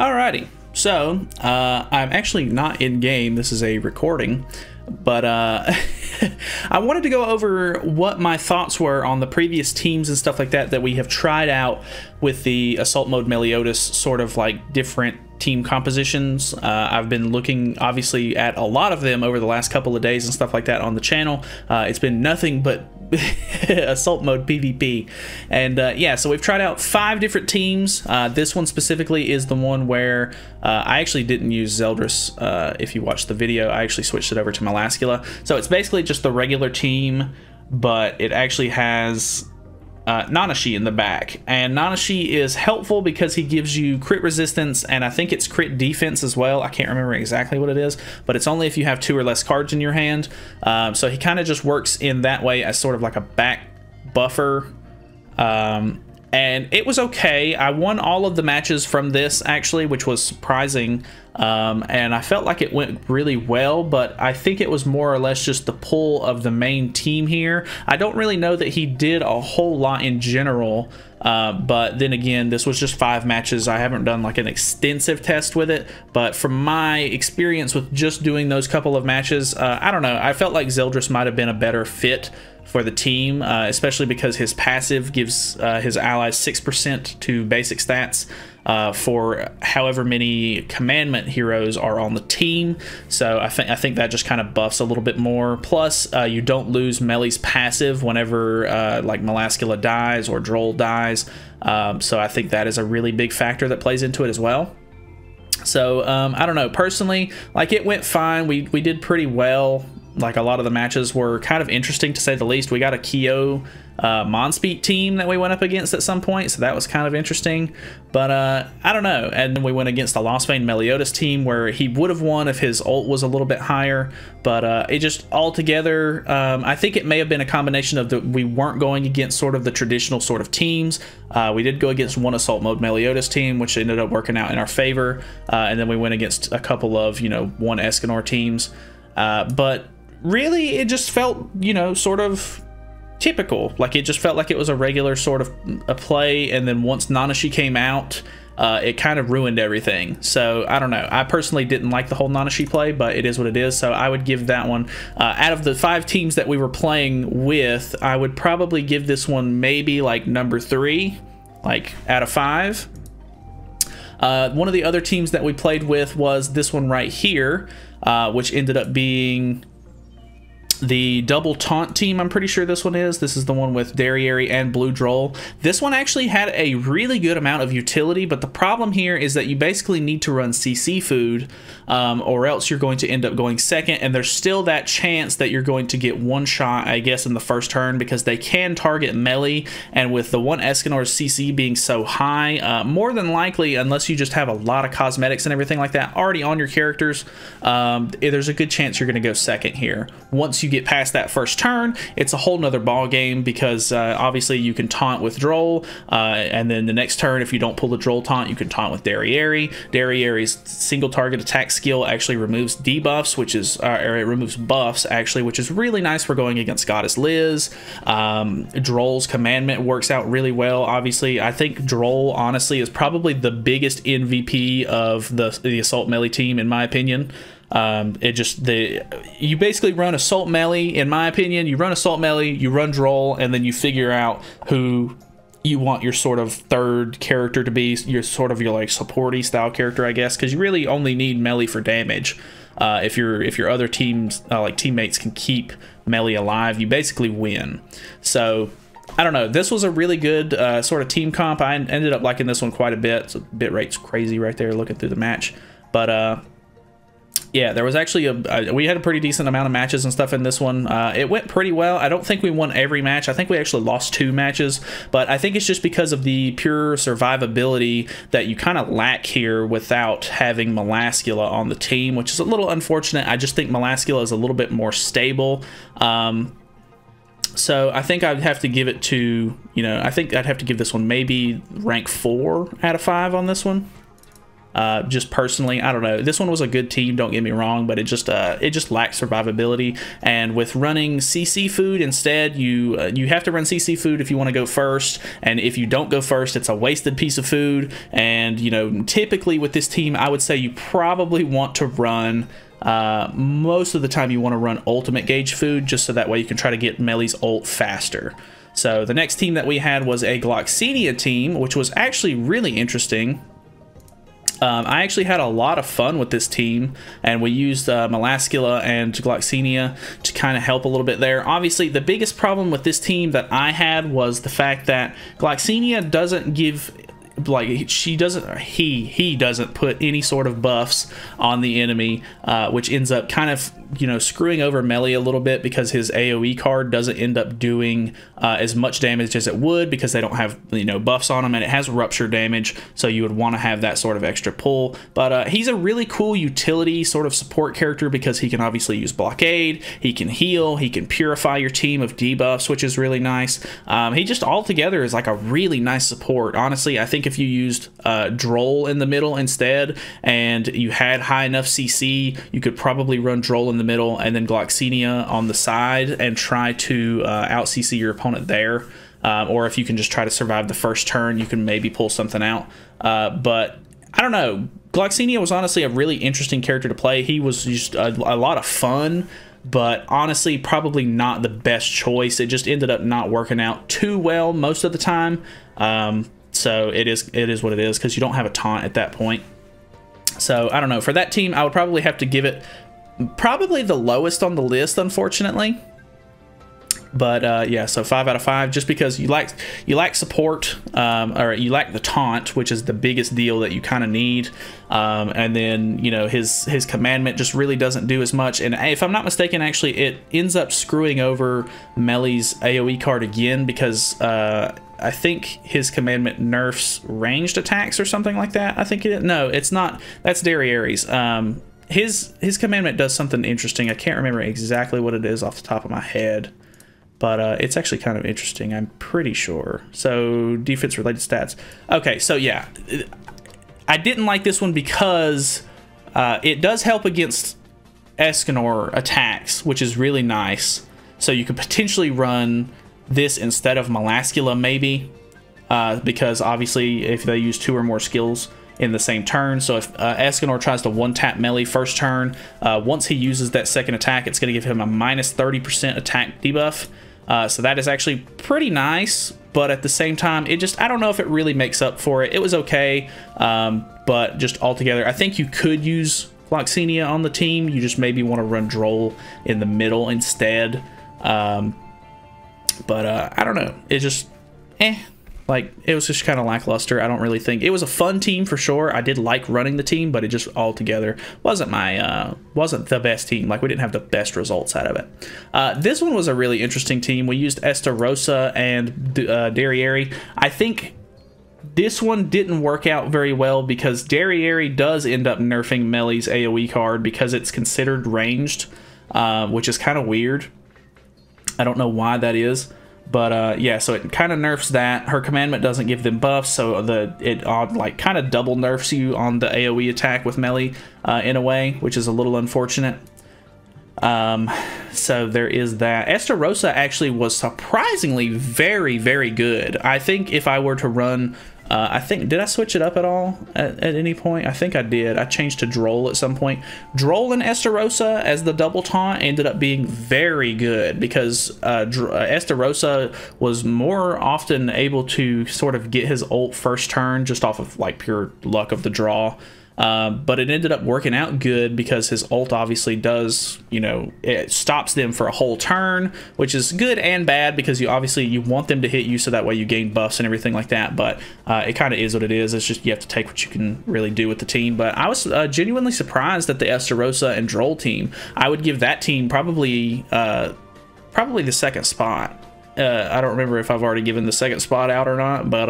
Alrighty, so I'm actually not in game. This is a recording, but I wanted to go over what my thoughts were on the previous teams and stuff like that we have tried out with the Assault Mode Meliodas, sort of like different team compositions. I've been looking obviously at a lot of them over the last couple of days and stuff like that on the channel. It's been nothing but Assault Mode PvP, and yeah, so we've tried out 5 different teams. This one specifically is the one where I actually didn't use Zeldris. If you watched the video, I actually switched it over to Melascula. So it's basically just the regular team, but it actually has Nanashi in the back, and Nanashi is helpful because he gives you crit resistance, and I think it's crit defense as well. I can't remember exactly what it is, but it's only if you have 2 or less cards in your hand. So he kind of just works in that way as sort of like a back buffer. And it was okay. I won all of the matches from this, actually, which was surprising. And I felt like it went really well, but I think it was more or less just the pull of the main team here. I don't really know that he did a whole lot in general, but then again, this was just 5 matches. I haven't done like an extensive test with it, but from my experience with just doing those couple of matches, I don't know. I felt like Zeldris might have been a better fit for the team, especially because his passive gives his allies 6% to basic stats for however many commandment heroes are on the team. So I think that just kind of buffs a little bit more. Plus, you don't lose Meli's passive whenever like Melascula dies or Droll dies. So I think that is a really big factor that plays into it as well. So I don't know, personally, like, it went fine. We did pretty well. Like, a lot of the matches were kind of interesting, to say the least. We got a Kyo Monspeet team that we went up against at some point, so that was kind of interesting. But I don't know. And then we went against the Lostbane Meliodas team, where he would have won if his ult was a little bit higher. But it just altogether, I think it may have been a combination of we weren't going against sort of the traditional sort of teams. We did go against one Assault Mode Meliodas team, which ended up working out in our favor. And then we went against a couple of, one Escanor teams. But really, it just felt, sort of typical. Like, it just felt like it was a regular sort of a play, and then once Nanashi came out, it kind of ruined everything. So I don't know. I personally didn't like the whole Nanashi play, but it is what it is. So I would give that one, out of the 5 teams that we were playing with, I would probably give this one maybe like number 3, like out of 5. One of the other teams that we played with was this one right here, which ended up being the double taunt team. I'm pretty sure this one is. This is the one with Darieri and Blue Droll. This one actually had a really good amount of utility, but the problem here is that you basically need to run CC food, or else you're going to end up going second, and there's still that chance that you're going to get one shot, I guess, in the first turn, because they can target melee, and with the one Escanor's CC being so high, more than likely, unless you just have a lot of cosmetics and everything like that already on your characters, there's a good chance you're going to go second here. Once you get past that first turn, it's a whole nother ball game, because obviously you can taunt with Droll, and then the next turn, if you don't pull the Droll taunt, you can taunt with Darieri. Darieri's single target attack skill actually removes debuffs, which is or it removes buffs actually, which is really nice for going against Goddess Liz. Droll's commandment works out really well. Obviously, I think Droll honestly is probably the biggest MVP of the Assault Melee team, in my opinion. You basically run Assault Melee, in my opinion. You run Assault Melee, you run Droll, and then you figure out who you want your sort of third character to be, your like supporty style character, I guess, because you really only need melee for damage. If your other teams like teammates can keep melee alive, you basically win. So I don't know. This was a really good sort of team comp. I ended up liking this one quite a bit. So bit rate's crazy right there looking through the match, but yeah, there was actually we had a pretty decent amount of matches and stuff in this one. It went pretty well. I don't think we won every match. I think we actually lost 2 matches, but I think it's just because of the pure survivability that you kind of lack here without having Melascula on the team, which is a little unfortunate. I just think Melascula is a little bit more stable. So I think I'd have to give it to, I think I'd have to give this one maybe rank 4 out of 5 on this one. Just personally, I don't know. This one was a good team, don't get me wrong, but it just lacks survivability. And with running CC food instead, you have to run CC food if you want to go first. And if you don't go first, it's a wasted piece of food. And you know, typically with this team, I would say you probably want to run. Most of the time, you want to run ultimate gauge food, just so that way you can try to get Meli's ult faster. So the next team that we had was a Gloxinia team, which was actually really interesting. I actually had a lot of fun with this team, and we used Melascula and Gloxinia to kind of help a little bit there. Obviously, the biggest problem with this team that I had was the fact that Gloxinia doesn't give... like he doesn't put any sort of buffs on the enemy, which ends up kind of, you know, screwing over Meli a little bit, because his AoE card doesn't end up doing as much damage as it would, because they don't have, you know, buffs on them, and it has rupture damage, so you would want to have that sort of extra pull. But he's a really cool utility sort of support character, because he can obviously use blockade, he can heal, he can purify your team of debuffs, which is really nice. He just altogether is like a really nice support. Honestly, I think if you used Droll in the middle instead, and you had high enough CC, you could probably run Droll in the middle and then Gloxinia on the side and try to out CC your opponent there. Or if you can just try to survive the first turn, you can maybe pull something out. But I don't know. Gloxinia was honestly a really interesting character to play. He was just a lot of fun, but honestly probably not the best choice. It just ended up not working out too well most of the time. So it is what it is, because you don't have a taunt at that point. So I don't know. For that team, I would probably have to give it probably the lowest on the list, unfortunately. But yeah, so 5 out of 5, just because you lack support, or you lack the taunt, which is the biggest deal that you kind of need. And then, you know, his commandment just really doesn't do as much. And if I'm not mistaken, actually, it ends up screwing over Meli's AoE card again, because I think his commandment nerfs ranged attacks or something like that. I think no, it's not. That's Derrieri's. His commandment does something interesting. I can't remember exactly what it is off the top of my head, but it's actually kind of interesting. I'm pretty sure. So defense related stats. Okay, so yeah, I didn't like this one because it does help against Escanor attacks, which is really nice. So you could potentially run this instead of Melascula, maybe, because obviously if they use 2 or more skills in the same turn. So if Escanor tries to one-tap Meli first turn, once he uses that second attack, it's going to give him a minus 30% attack debuff. So that is actually pretty nice, but at the same time, I don't know if it really makes up for it. It was okay, but just altogether, I think you could use Gloxinia on the team. You just maybe want to run Droll in the middle instead. But I don't know. It just, like, it was just kind of lackluster. I don't really think it was a fun team for sure. I did like running the team, but it just altogether wasn't the best team. Like, we didn't have the best results out of it. This one was a really interesting team. We used Estarossa and Derrieri. I think this one didn't work out very well, because Derrieri does end up nerfing Meli's AoE card because it's considered ranged, which is kind of weird. I don't know why that is, but yeah, so it kind of nerfs that. Her commandment doesn't give them buffs, so it like kind of double nerfs you on the AoE attack with Meli in a way, which is a little unfortunate. So there is that. Estarossa actually was surprisingly very, very good. I think if I were to run, did I switch it up at all at any point? I think I did. I changed to Droll at some point. Droll and Estarossa as the double taunt ended up being very good, because Estarossa was more often able to sort of get his ult first turn just off of like pure luck of the draw. But it ended up working out good, because his ult obviously does, you know, it stops them for a whole turn, which is good and bad, because you want them to hit you so that way you gain buffs and everything like that. But it kind of is what it is. It's just you have to take what you can really do with the team. But I was genuinely surprised at the Estarossa and Droll team. I would give that team probably the second spot. I don't remember if I've already given the second spot out or not, but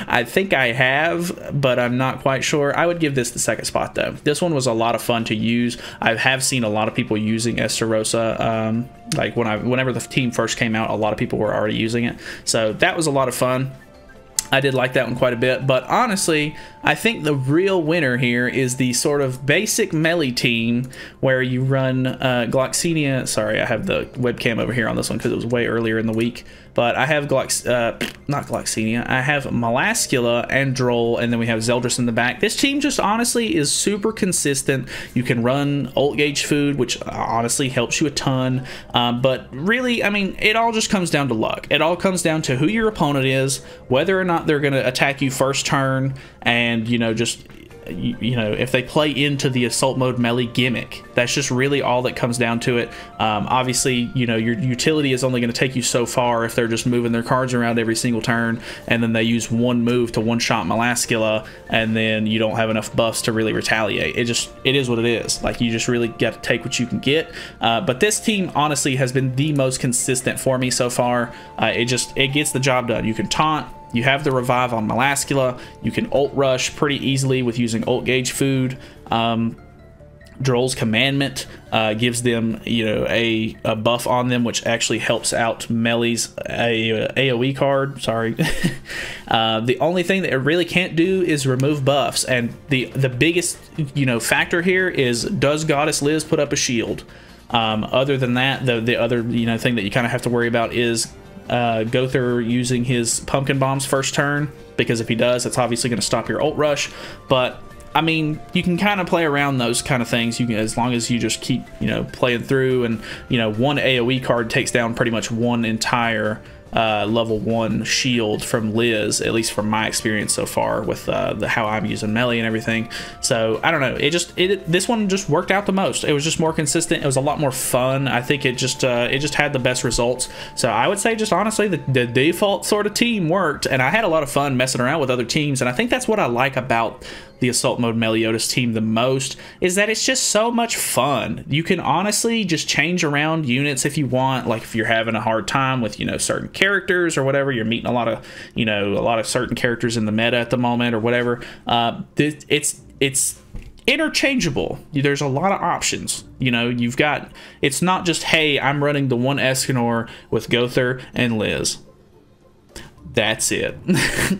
I think I have, but I'm not quite sure. I would give this the second spot, though. This one was a lot of fun to use. I have seen a lot of people using Estarossa. Like whenever the team first came out, a lot of people were already using it. So that was a lot of fun. I did like that one quite a bit, but honestly, I think the real winner here is the sort of basic melee team where you run Gloxinia. Sorry, I have the webcam over here on this one because it was way earlier in the week. But I have not Gloxinia. I have Melascula and Droll, and then we have Zeldris in the back. This team just honestly is super consistent. You can run ult gauge food, which honestly helps you a ton. But really, I mean, it all just comes down to luck. It all comes down to who your opponent is, whether or not they're going to attack you first turn, and just if they play into the assault mode melee gimmick. That's just really all that comes down to it. Obviously, your utility is only going to take you so far if they're just moving their cards around every single turn, and then they use one move to one-shot Melascula, and then you don't have enough buffs to really retaliate. It is what it is. Like, you just really got to take what you can get. But this team honestly has been the most consistent for me so far. It gets the job done. You can taunt. You have the revive on Melascula. You can ult rush pretty easily with using ult gauge food. Droll's commandment gives them, a buff on them, which actually helps out Melee's AoE card. Sorry. The only thing that it really can't do is remove buffs, and the biggest factor here is, does Goddess Liz put up a shield? Other than that, the other thing that you kind of have to worry about is Gowther using his pumpkin bombs first turn, because if he does, that's obviously going to stop your ult rush. But I mean, you can kind of play around those kind of things. You can, as long as you just keep playing through, and one AoE card takes down pretty much one entire level 1 shield from Liz, at least from my experience so far with how I'm using melee and everything. So I don't know, this one just worked out the most. It was just more consistent. It was a lot more fun. I think it just had the best results. So I would say, just honestly, the default sort of team worked, and I had a lot of fun messing around with other teams. And I think that's what I like about the Assault Mode Meliodas team the most, is that it's just so much fun. You can honestly just change around units if you want. Like, if you're having a hard time with certain characters or whatever, you're meeting a lot of certain characters in the meta at the moment or whatever, it's interchangeable. There's a lot of options. You've got, it's not just, hey, I'm running the one Escanor with Gowther and Liz. That's it.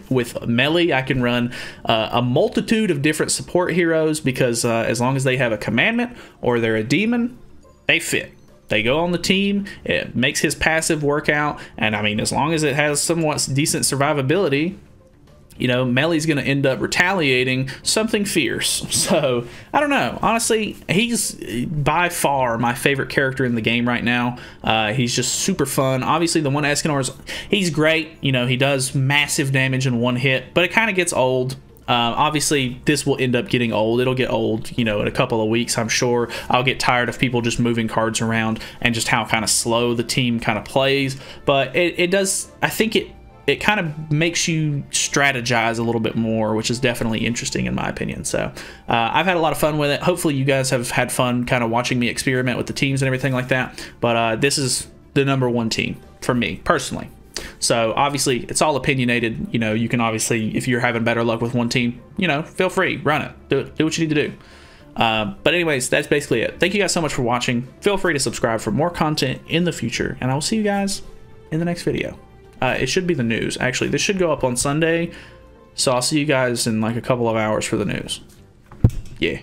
With melee, I can run a multitude of different support heroes, because as long as they have a commandment or they're a demon, they fit. They go on the team. It makes his passive work out, and I mean, as long as it has somewhat decent survivability, Melee's going to end up retaliating something fierce. So, I don't know. Honestly, he's by far my favorite character in the game right now. He's just super fun. Obviously, the one Escanor, he's great. He does massive damage in one hit, but it kind of gets old. Obviously, this will end up getting old. It'll get old, in a couple of weeks, I'm sure. I'll get tired of people just moving cards around and just how kind of slow the team kind of plays. But it does, I think it kind of makes you strategize a little bit more, which is definitely interesting in my opinion. So I've had a lot of fun with it. Hopefully you guys have had fun kind of watching me experiment with the teams and everything like that. But this is the #1 team for me personally. So obviously it's all opinionated. You can obviously, if you're having better luck with one team, feel free, run it, do what you need to do. But anyways, that's basically it. Thank you guys so much for watching. Feel free to subscribe for more content in the future, and I will see you guys in the next video. It should be the news. Actually, this should go up on Sunday, so I'll see you guys in like a couple of hours for the news. Yeah.